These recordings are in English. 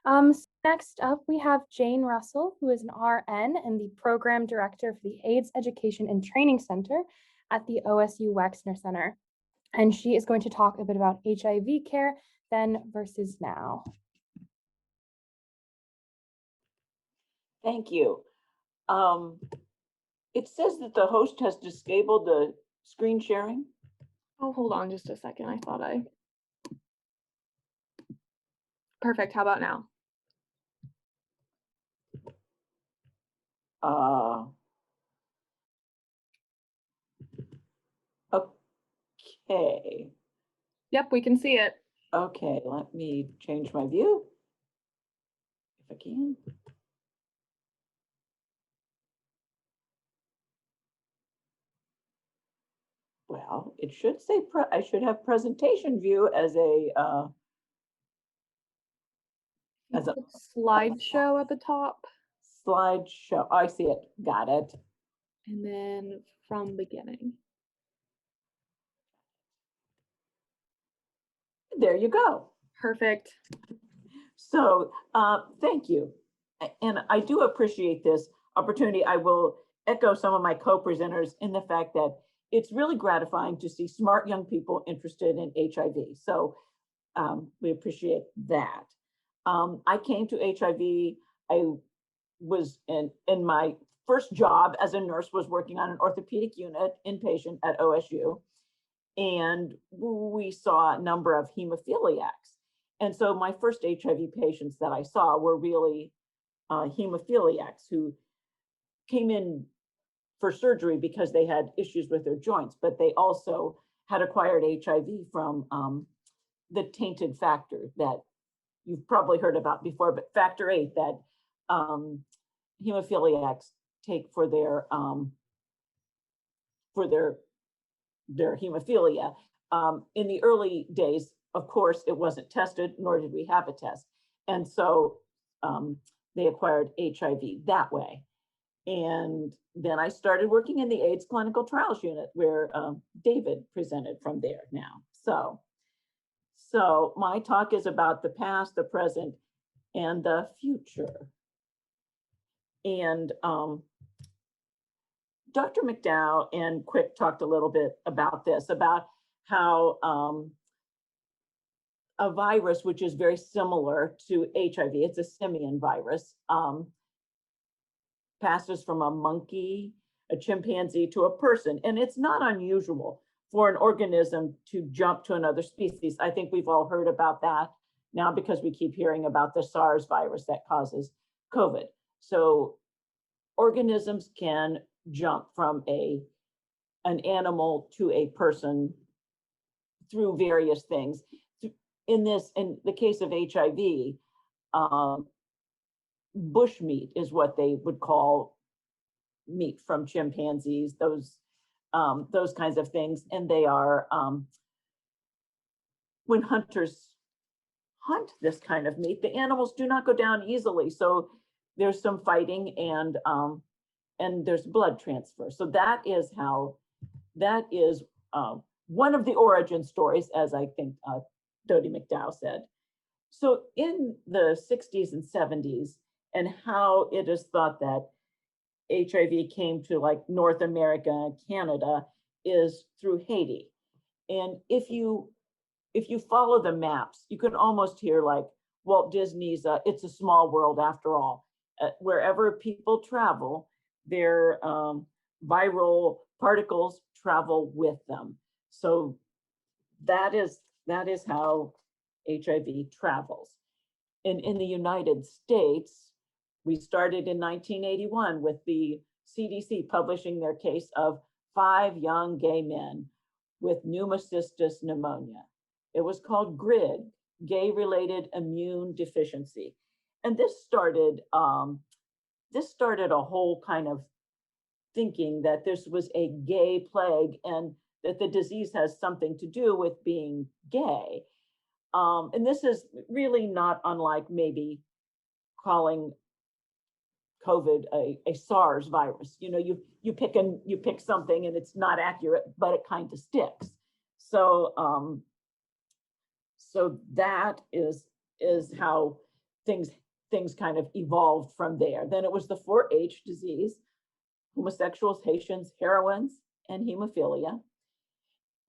Next up, we have Jane Russell, who is an RN and the Program Director for the AIDS Education and Training Center at the OSU Wexner Center. And she is going to talk a bit about HIV care then versus now. Thank you. It says that the host has disabled the screen sharing. Oh, hold on just a second. I thought I. Perfect. How about now? Okay. Yep, we can see it. Okay, let me change my view if I can. Well, it should say I should have presentation view as a slideshow at the top. Slideshow. I see it. Got it. And then from beginning. There you go. Perfect. So thank you. And I do appreciate this opportunity. I will echo some of my co-presenters in the fact that it's really gratifying to see smart young people interested in HIV. So we appreciate that. I came to HIV, I was in my first job as a nurse was working on an orthopedic unit inpatient at OSU. And we saw a number of hemophiliacs. And so my first HIV patients that I saw were really hemophiliacs who came in for surgery because they had issues with their joints, but they also had acquired HIV from the tainted factor that you've probably heard about before, but factor 8 that hemophiliacs take for their hemophilia. In the early days, of course, it wasn't tested, nor did we have a test. And so they acquired HIV that way. And then I started working in the AIDS Clinical Trials Unit where David presented from there now. So my talk is about the past, the present, and the future. And Dr. McDowell and Quick talked a little bit about this, about how a virus, which is very similar to HIV, it's a simian virus, passes from a monkey, a chimpanzee to a person. And it's not unusual for an organism to jump to another species. I think we've all heard about that now because we keep hearing about the SARS virus that causes COVID. So organisms can jump from an animal to a person through various things. In the case of HIV, bushmeat is what they would call meat from chimpanzees, those kinds of things. And they are, when hunters hunt this kind of meat, the animals do not go down easily. So there's some fighting and there's blood transfer. So that is one of the origin stories, as I think Dodie McDowell said. So in the 60s and 70s, and how it is thought that HIV came to like North America and Canada is through Haiti. And if you follow the maps, you can almost hear like Walt Disney's It's a Small World After All. Wherever people travel, their viral particles travel with them. So that is how HIV travels. And in the United States, we started in 1981 with the CDC publishing their case of 5 young gay men with pneumocystis pneumonia. It was called GRID, gay-related immune deficiency. And this started a whole kind of thinking that this was a gay plague and that the disease has something to do with being gay. And this is really not unlike maybe calling COVID a SARS virus. You know, you pick something and it's not accurate, but it kind of sticks. So so that is how things kind of evolved from there. Then it was the 4-H disease, homosexuals, Haitians, heroines, and hemophilia.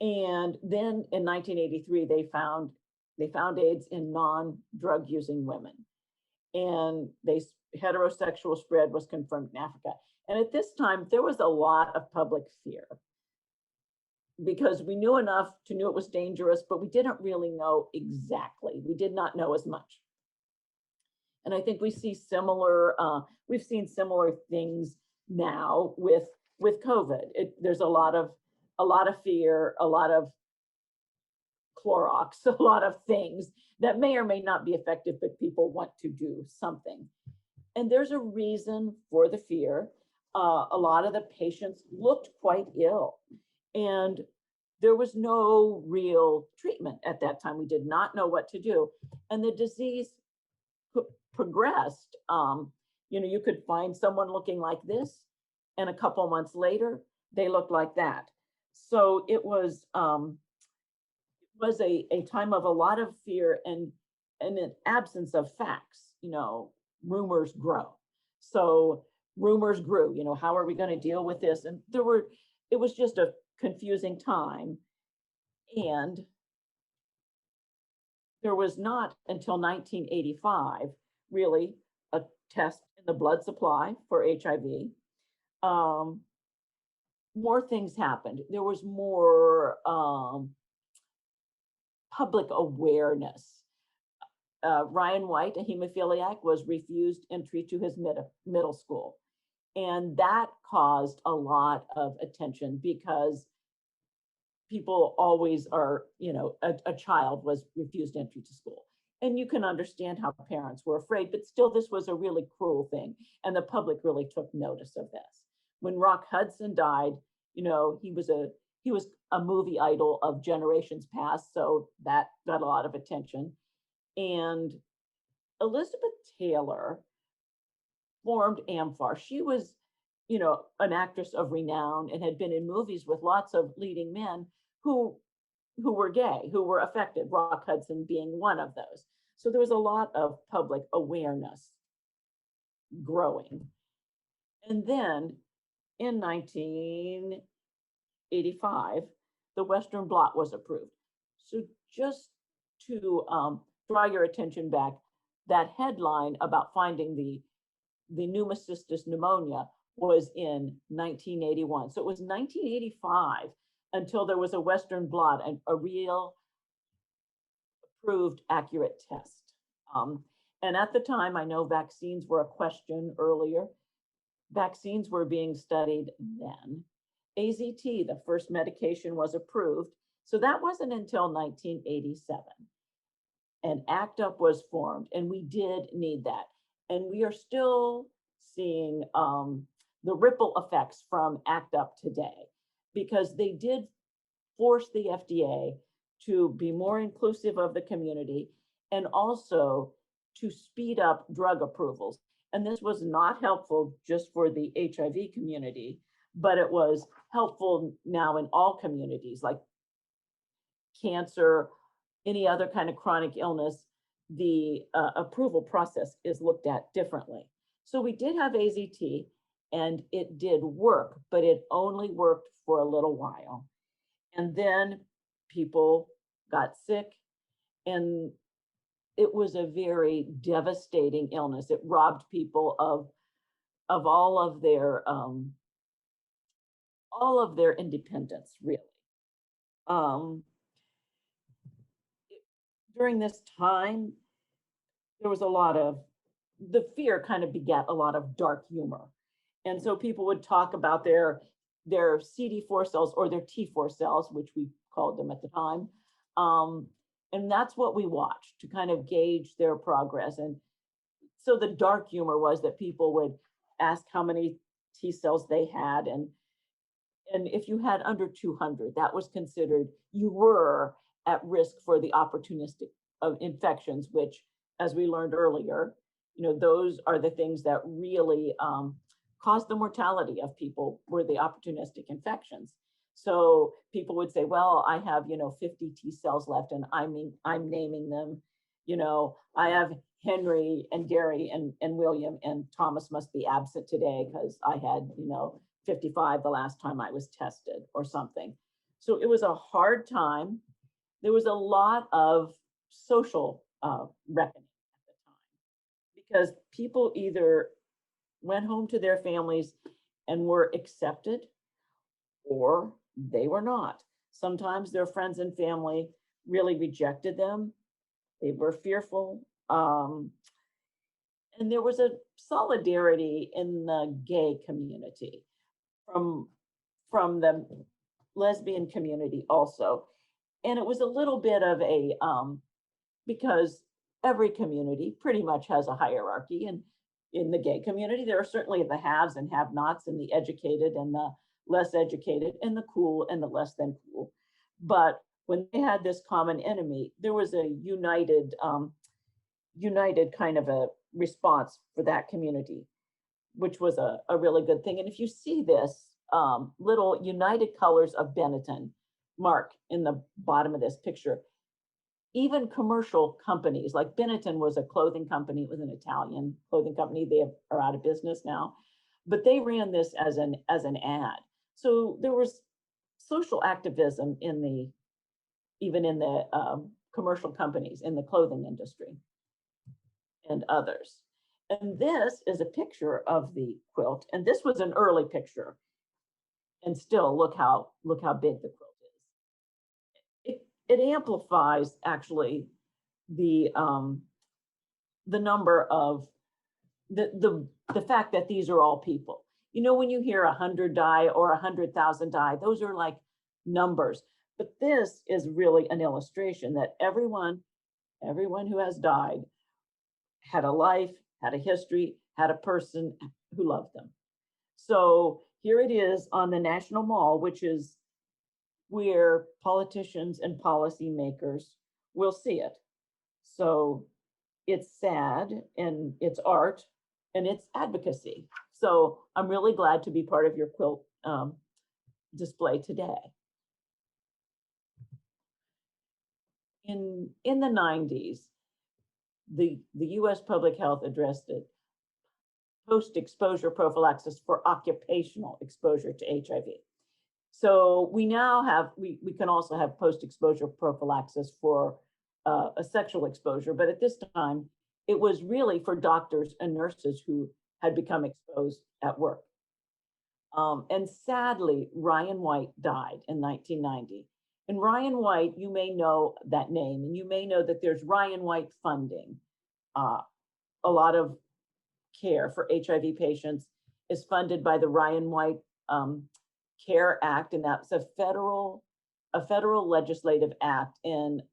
And then in 1983, they found AIDS in non-drug using women. And heterosexual spread was confirmed in Africa. And at this time, there was a lot of public fear because we knew enough to know it was dangerous, but we didn't really know exactly. We did not know as much. And I think we've seen similar things now with COVID. There's a lot of fear, a lot of Clorox, a lot of things that may or may not be effective, but people want to do something. And there's a reason for the fear. A lot of the patients looked quite ill, and there was no real treatment at that time. We did not know what to do. And the disease progressed. You could find someone looking like this, and a couple months later, they looked like that. So it was a time of a lot of fear and an absence of facts. Rumors grow. So rumors grew. How are we going to deal with this? And it was just a confusing time. And there was not until 1985 really a test in the blood supply for HIV. More things happened. There was more public awareness. Ryan White, a hemophiliac, was refused entry to his middle school. And that caused a lot of attention because people always are, a child was refused entry to school. And you can understand how parents were afraid, but still this was a really cruel thing. And the public really took notice of this. When Rock Hudson died, he was a movie idol of generations past, so that got a lot of attention. And Elizabeth Taylor formed AMFAR. She was, an actress of renown and had been in movies with lots of leading men who were gay, who were affected, Rock Hudson being one of those. So there was a lot of public awareness growing. And then in 1985, the Western Blot was approved. So just to draw your attention back, that headline about finding the pneumocystis pneumonia was in 1981. So it was 1985 until there was a Western Blot, and a real approved accurate test. And at the time, I know vaccines were a question earlier. Vaccines were being studied then. AZT, the first medication, was approved. So that wasn't until 1987. And ACT UP was formed, and we did need that. And we are still seeing the ripple effects from ACT UP today, because they did force the FDA to be more inclusive of the community and also to speed up drug approvals. And this was not helpful just for the HIV community, but it was helpful now in all communities, like cancer, any other kind of chronic illness. The approval process is looked at differently. So we did have AZT, and it did work, but it only worked for a little while. And then people got sick, and it was a very devastating illness. It robbed people of all of their independence, really. During this time, there was a lot of, the fear kind of begat a lot of dark humor. And so people would talk about their CD4 cells or their T4 cells, which we called them at the time. And that's what we watched to kind of gauge their progress. And so the dark humor was that people would ask how many T cells they had. And if you had under 200, that was considered, you were at risk for the opportunistic infections, which, as we learned earlier, those are the things that really cause the mortality of people, were the opportunistic infections. So people would say, well, I have, 50 T cells left, and I'm naming them, I have Henry and Gary and William and Thomas must be absent today because I had, 55 the last time I was tested or something. So it was a hard time. There was a lot of social reckoning at the time because people either went home to their families and were accepted or they were not. Sometimes their friends and family really rejected them. They were fearful. And there was a solidarity in the gay community from the lesbian community also. And it was a little bit of a, because every community pretty much has a hierarchy. And in the gay community, there are certainly the haves and have-nots and the educated and the less educated and the cool and the less than cool. But when they had this common enemy, there was a united kind of a response for that community, which was a really good thing. And if you see this little united colors of Benetton mark in the bottom of this picture, even commercial companies like Benetton was a clothing company, it was an Italian clothing company. They are out of business now, but they ran this as an ad. So there was social activism even in the commercial companies in the clothing industry and others. And this is a picture of the quilt. And this was an early picture. And still look how big the quilt is. It amplifies actually the number of the fact that these are all people. When you hear 100 die or 100,000 die, those are like numbers. But this is really an illustration that everyone who has died had a life, had a history, had a person who loved them. So here it is on the National Mall, which is where politicians and policymakers will see it. So it's sad and it's art and it's advocacy. So I'm really glad to be part of your quilt display today. In the 90s, the US public health addressed it, post-exposure prophylaxis for occupational exposure to HIV. So we now have, we can also have post-exposure prophylaxis for a sexual exposure, but at this time, it was really for doctors and nurses who had become exposed at work. And sadly, Ryan White died in 1990. And Ryan White, you may know that name, and you may know that there's Ryan White funding. A lot of care for HIV patients is funded by the Ryan White Care Act, and that's a federal legislative act. And I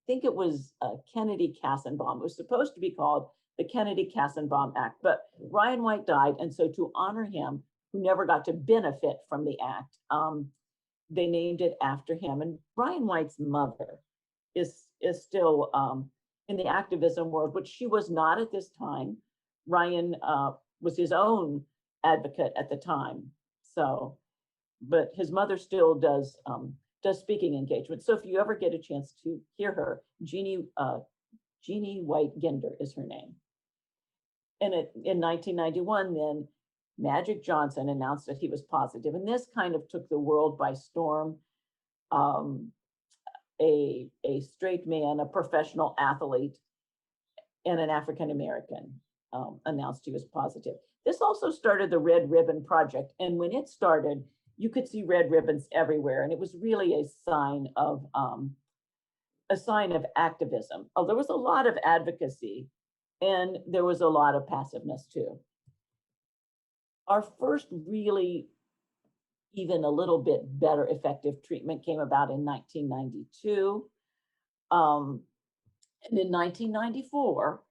think it was Kennedy-Kassenbaum. It was supposed to be called the Kennedy-Kassenbaum Act, but Ryan White died, and so to honor him, who never got to benefit from the act, they named it after him. And Ryan White's mother is still in the activism world, which she was not at this time. Ryan was his own advocate at the time. So, but his mother still does speaking engagements. So if you ever get a chance to hear her, Jeannie White Ginder is her name. And in 1991, then Magic Johnson announced that he was positive, and this kind of took the world by storm. A straight man, a professional athlete, and an African-American announced he was positive. This also started the Red Ribbon Project, and when it started, you could see red ribbons everywhere, and it was really a sign of activism. Oh, there was a lot of advocacy, and there was a lot of passiveness too. Our first really even a little bit better effective treatment came about in 1992. And in 1994,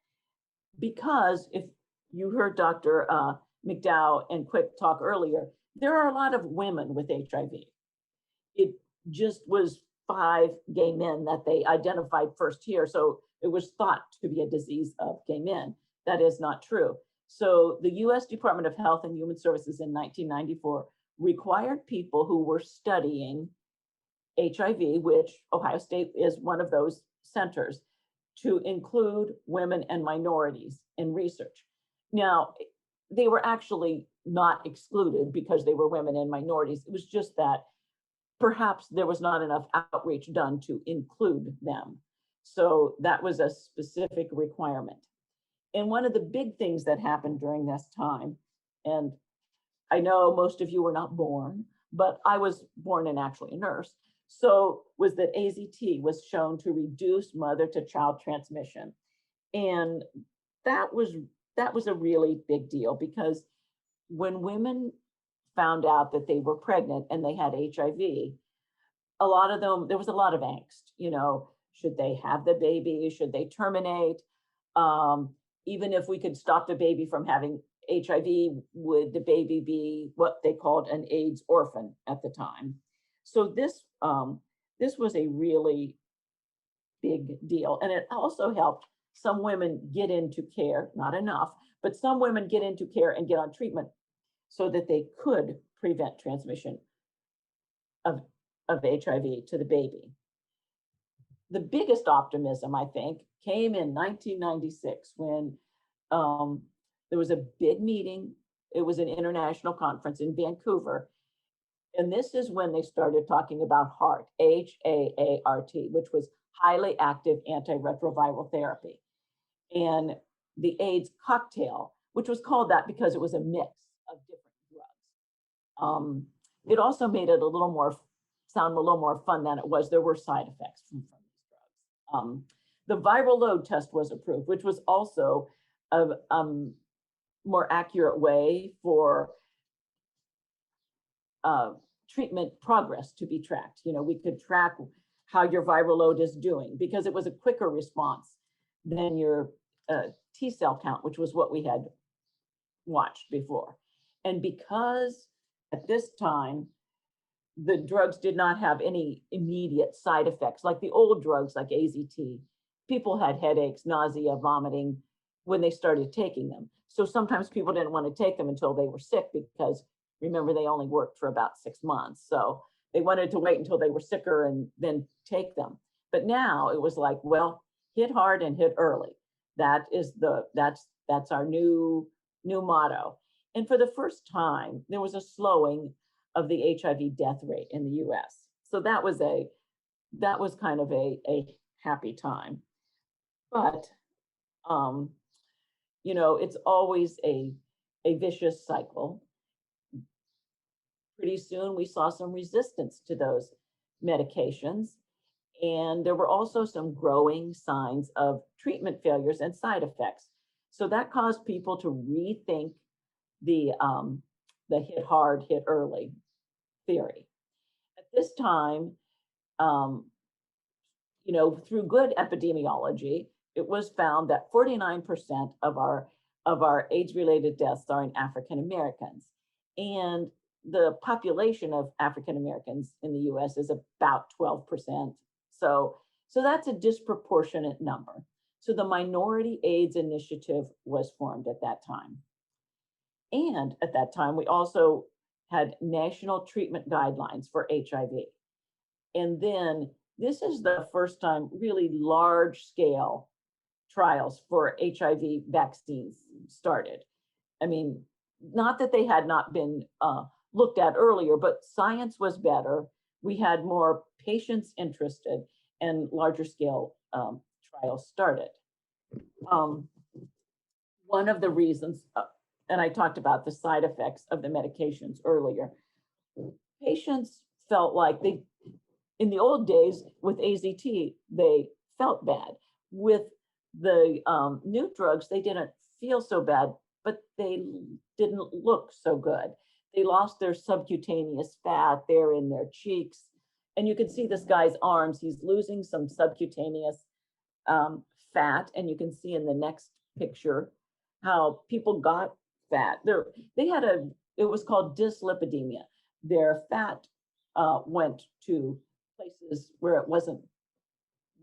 because if you heard Dr. McDowell and Quick talk earlier, there are a lot of women with HIV. It just was 5 gay men that they identified first here. So it was thought to be a disease of gay men. That is not true. So the US Department of Health and Human Services in 1994 required people who were studying HIV, which Ohio State is one of those centers. to include women and minorities in research. Now, they were actually not excluded because they were women and minorities. It was just that perhaps there was not enough outreach done to include them. So that was a specific requirement. And one of the big things that happened during this time, and I know most of you were not born, but I was born and actually a nurse, so was that AZT was shown to reduce mother to child transmission. And that was a really big deal, because when women found out that they were pregnant and they had HIV, a lot of them, there was a lot of angst, should they have the baby? Should they terminate? Even if we could stop the baby from having HIV, would the baby be what they called an AIDS orphan at the time? So this was a really big deal. And it also helped some women get into care, not enough, but some women get into care and get on treatment so that they could prevent transmission of HIV to the baby. The biggest optimism, I think, came in 1996 when there was a big meeting. It was an international conference in Vancouver. And this is when they started talking about HAART, H-A-A-R-T, which was highly active antiretroviral therapy. And the AIDS cocktail, which was called that because it was a mix of different drugs. It also made it sound a little more fun than it was. There were side effects from these drugs. The viral load test was approved, which was also a more accurate way for treatment progress to be tracked. We could track how your viral load is doing because it was a quicker response than your T cell count, which was what we had watched before. And because at this time, the drugs did not have any immediate side effects, like the old drugs like AZT. People had headaches, nausea, vomiting when they started taking them. So sometimes people didn't want to take them until they were sick because, remember, they only worked for about 6 months. So they wanted to wait until they were sicker and then take them. But now it was like, well, hit hard and hit early. That's our new motto. And for the first time, there was a slowing of the HIV death rate in the US. So that was kind of a happy time. But it's always a vicious cycle. Pretty soon we saw some resistance to those medications. And there were also some growing signs of treatment failures and side effects. So that caused people to rethink the hit hard, hit early theory. At this time, through good epidemiology, it was found that 49% of our AIDS-related deaths are in African Americans. And the population of African Americans in the US is about 12%. So that's a disproportionate number. So the Minority AIDS Initiative was formed at that time. And at that time, we also had national treatment guidelines for HIV. And then this is the first time really large scale trials for HIV vaccines started. I mean, not that they had not been looked at earlier, but science was better. We had more patients interested and larger scale trials started. One of the reasons, and I talked about the side effects of the medications earlier, patients felt like in the old days with AZT, they felt bad. With the new drugs, they didn't feel so bad, but they didn't look so good. They lost their subcutaneous fat there in their cheeks. And you can see this guy's arms, he's losing some subcutaneous fat. And you can see in the next picture how people got fat. It was called dyslipidemia. Their fat went to places where it wasn't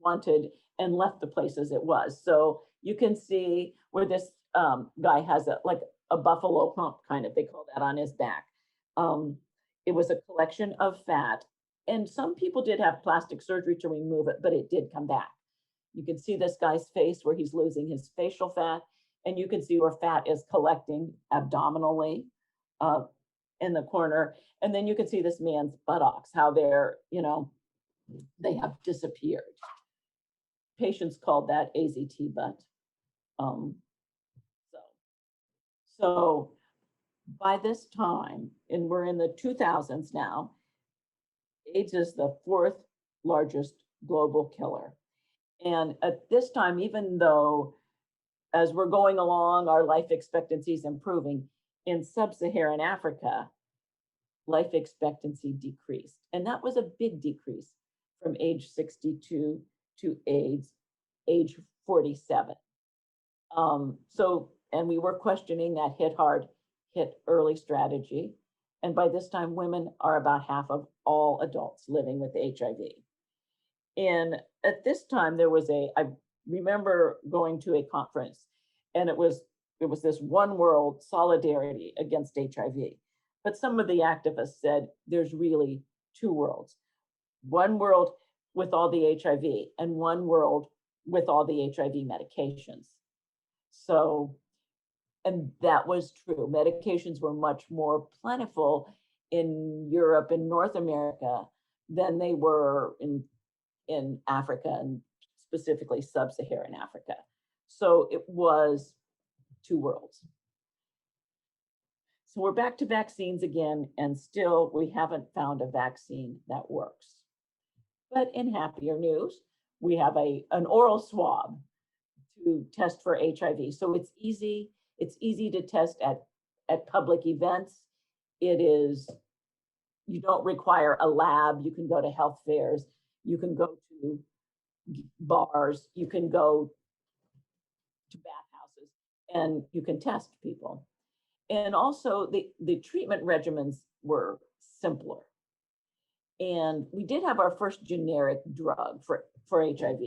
wanted and left the places it was. So you can see where this guy has a buffalo hump, kind of, they call that, on his back. It was a collection of fat. And some people did have plastic surgery to remove it, but it did come back. You can see this guy's face where he's losing his facial fat, and you can see where fat is collecting abdominally in the corner. And then you can see this man's buttocks, how they're, they have disappeared. Patients called that AZT butt. So by this time, and we're in the 2000s now, AIDS is the 4th largest global killer. And at this time, even though as we're going along, our life expectancy is improving, in sub-Saharan Africa, life expectancy decreased. And that was a big decrease from age 62 to age 47. And we were questioning that hit hard, hit early strategy. And by this time, women are about half of all adults living with HIV. And at this time, I remember going to a conference, and it was this one world solidarity against HIV. But some of the activists said there's really 2 worlds. One world with all the HIV and one world with all the HIV medications. So, and that was true. Medications were much more plentiful in Europe and North America than they were in Africa, and specifically sub-Saharan Africa. So it was 2 worlds. So we're back to vaccines again, and still we haven't found a vaccine that works. But in happier news, we have an oral swab to test for HIV. So it's easy to test at public events. You don't require a lab. You can go to health fairs. You can go to bars. You can go to bathhouses, and you can test people. And also the treatment regimens were simpler. And we did have our first generic drug for HIV.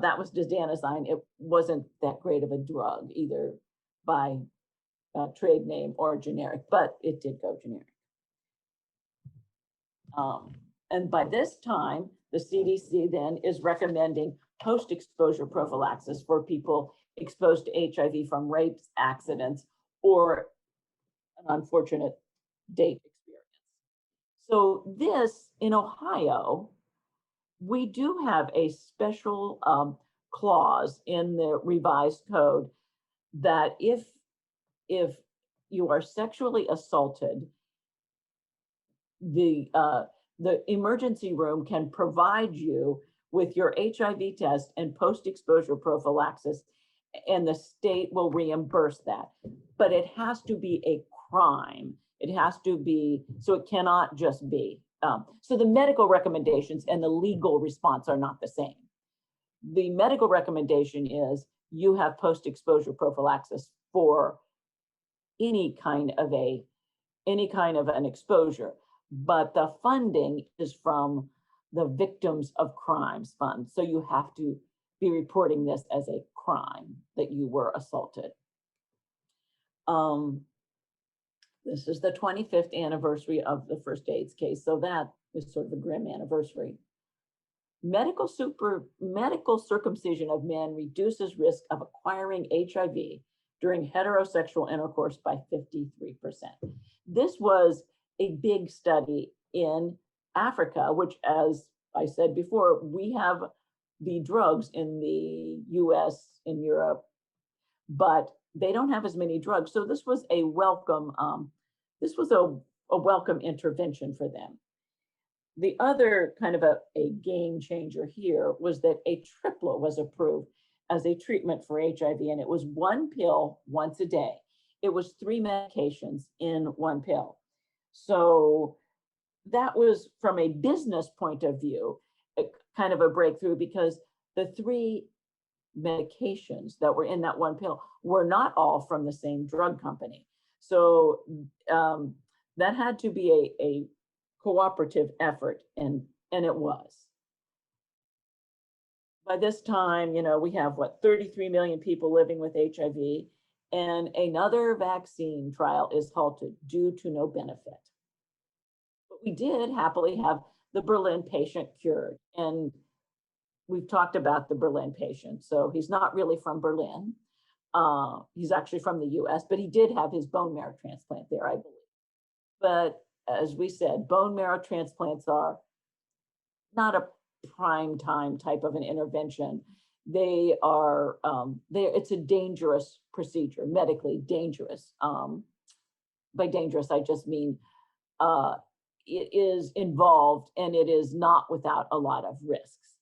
That was desdanazine. It wasn't that great of a drug, either by trade name or generic, but it did go generic. And by this time, the CDC then is recommending post-exposure prophylaxis for people exposed to HIV from rapes, accidents, or an unfortunate date experience. So this, in Ohio, we do have a special clause in the revised code that if you are sexually assaulted, the emergency room can provide you with your HIV test and post-exposure prophylaxis, and the state will reimburse that. But it has to be a crime. It has to be, so it cannot just be. So the medical recommendations and the legal response are not the same. The medical recommendation is you have post-exposure prophylaxis for any kind of an exposure, but the funding is from the Victims of Crimes Fund. So you have to be reporting this as a crime that you were assaulted. This is the 25th anniversary of the first AIDS case, so that is sort of a grim anniversary. Medical circumcision of men reduces risk of acquiring HIV during heterosexual intercourse by 53%. This was a big study in Africa, which, as I said before, we have the drugs in the US, in Europe, but they don't have as many drugs. So this was a welcome, welcome intervention for them. The other kind of a game changer here was that a triplet was approved as a treatment for HIV, and it was 1 pill once a day. It was 3 medications in 1 pill. So that was, from a business point of view, kind of a breakthrough, because the 3 medications that were in that 1 pill were not all from the same drug company. So that had to be a cooperative effort, and it was. By this time, we have 33 million people living with HIV, and another vaccine trial is halted due to no benefit. But we did happily have the Berlin patient cured, and we've talked about the Berlin patient. So he's not really from Berlin. He's actually from the US, but he did have his bone marrow transplant there, I believe. But as we said, bone marrow transplants are not a prime time type of an intervention. They are, it's a dangerous procedure, medically dangerous. By dangerous, I just mean it is involved and it is not without a lot of risks.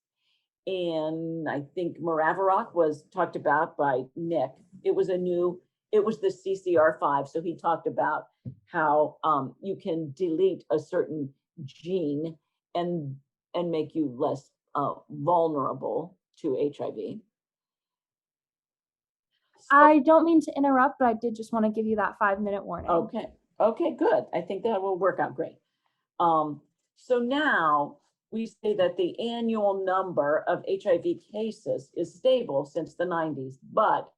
And I think Maraviroc was talked about by Nick. It was the CCR5. So he talked about how you can delete a certain gene and make you less vulnerable to HIV. I don't mean to interrupt, but I did just want to give you that 5-minute warning. Okay, good. I think that will work out great. So now we say that the annual number of HIV cases is stable since the 90s, but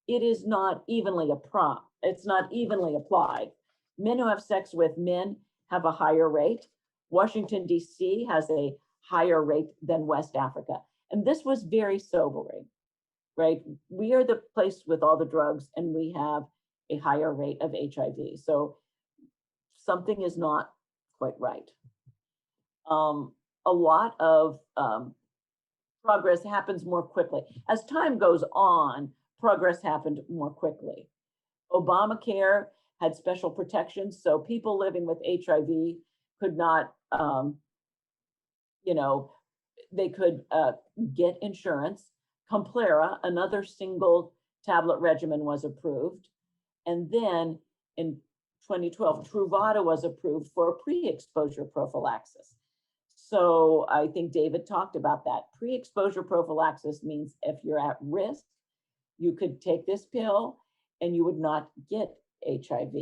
it is not evenly applied. Men who have sex with men have a higher rate. Washington, D.C. has a higher rate than West Africa. And this was very sobering, right? We are the place with all the drugs and we have a higher rate of HIV. So something is not quite right. A lot of progress happens more quickly. As time goes on, progress happened more quickly. Obamacare had special protections, so people living with HIV could not, they could get insurance. Complera, another single tablet regimen, was approved. And then in 2012, Truvada was approved for pre-exposure prophylaxis. So I think David talked about that. Pre-exposure prophylaxis means if you're at risk, you could take this pill and you would not get HIV.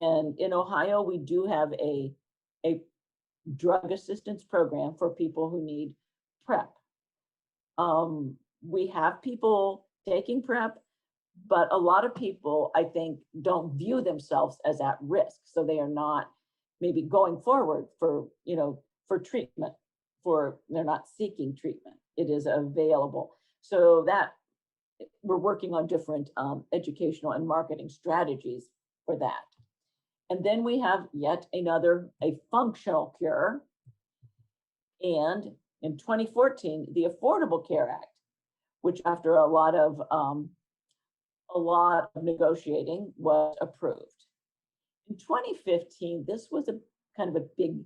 And in Ohio, we do have a drug assistance program for people who need PrEP. We have people taking PrEP, but a lot of people, I think, don't view themselves as at risk. So they are not maybe going forward for treatment, they're not seeking treatment. It is available. So that we're working on different educational and marketing strategies for that. And then we have yet another, a functional cure. And in 2014, the Affordable Care Act, which after a lot of negotiating was approved. In 2015, this was a kind of a big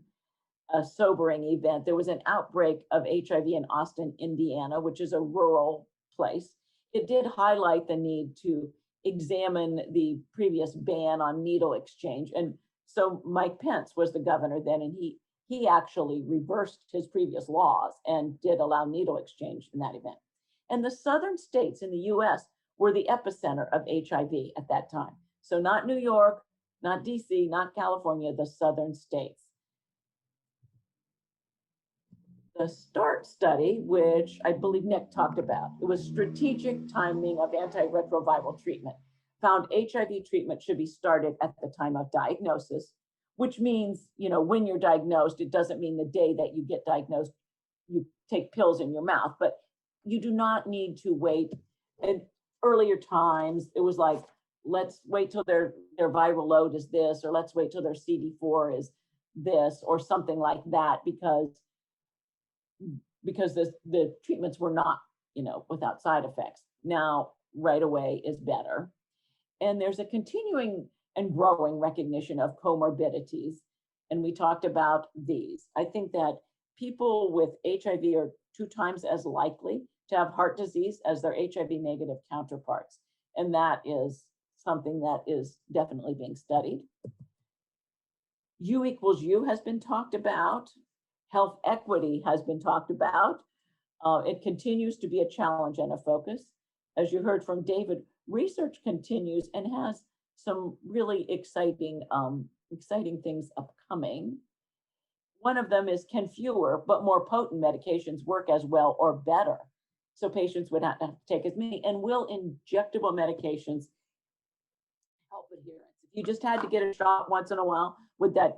sobering event. There was an outbreak of HIV in Austin, Indiana, which is a rural place. It did highlight the need to examine the previous ban on needle exchange. And so Mike Pence was the governor then, and he actually reversed his previous laws and did allow needle exchange in that event. And the southern states in the US were the epicenter of HIV at that time. So not New York, not DC, not California, the southern states. The START study, which I believe Nick talked about, it was strategic timing of antiretroviral treatment, found HIV treatment should be started at the time of diagnosis, which means, when you're diagnosed, it doesn't mean the day that you get diagnosed, you take pills in your mouth, but you do not need to wait. In earlier times, it was like, let's wait till their viral load is this, or let's wait till their CD4 is this, or something like that, because the treatments were not, without side effects. Now, right away is better. And there's a continuing and growing recognition of comorbidities. And we talked about these. I think that people with HIV are 2 times as likely to have heart disease as their HIV negative counterparts. And that is something that is definitely being studied. U equals U has been talked about. Health equity has been talked about. It continues to be a challenge and a focus. As you heard from David, research continues and has some really exciting things upcoming. One of them is, can fewer but more potent medications work as well or better? So patients would not have to take as many, and will injectable medications help adherence? If you just had to get a shot once in a while, would that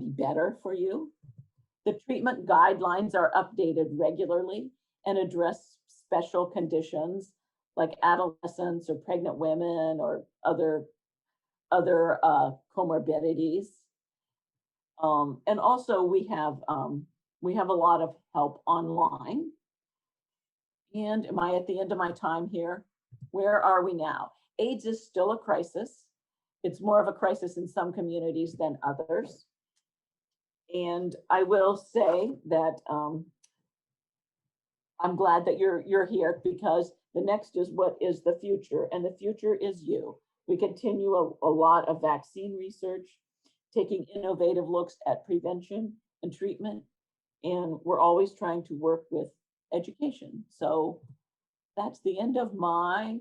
be better for you? The treatment guidelines are updated regularly, and address special conditions like adolescents or pregnant women or other comorbidities. And also we have a lot of help online. And am I at the end of my time here? Where are we now? AIDS is still a crisis. It's more of a crisis in some communities than others. And I will say that I'm glad that you're here, because the next is what is the future, and the future is you. We continue a lot of vaccine research, taking innovative looks at prevention and treatment, and we're always trying to work with education. So that's the end of my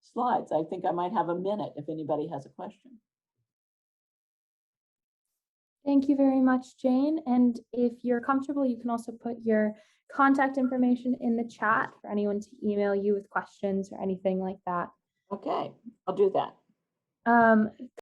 slides. I think I might have a minute if anybody has a question. Thank you very much, Jane. And if you're comfortable, you can also put your contact information in the chat for anyone to email you with questions or anything like that. Okay, I'll do that.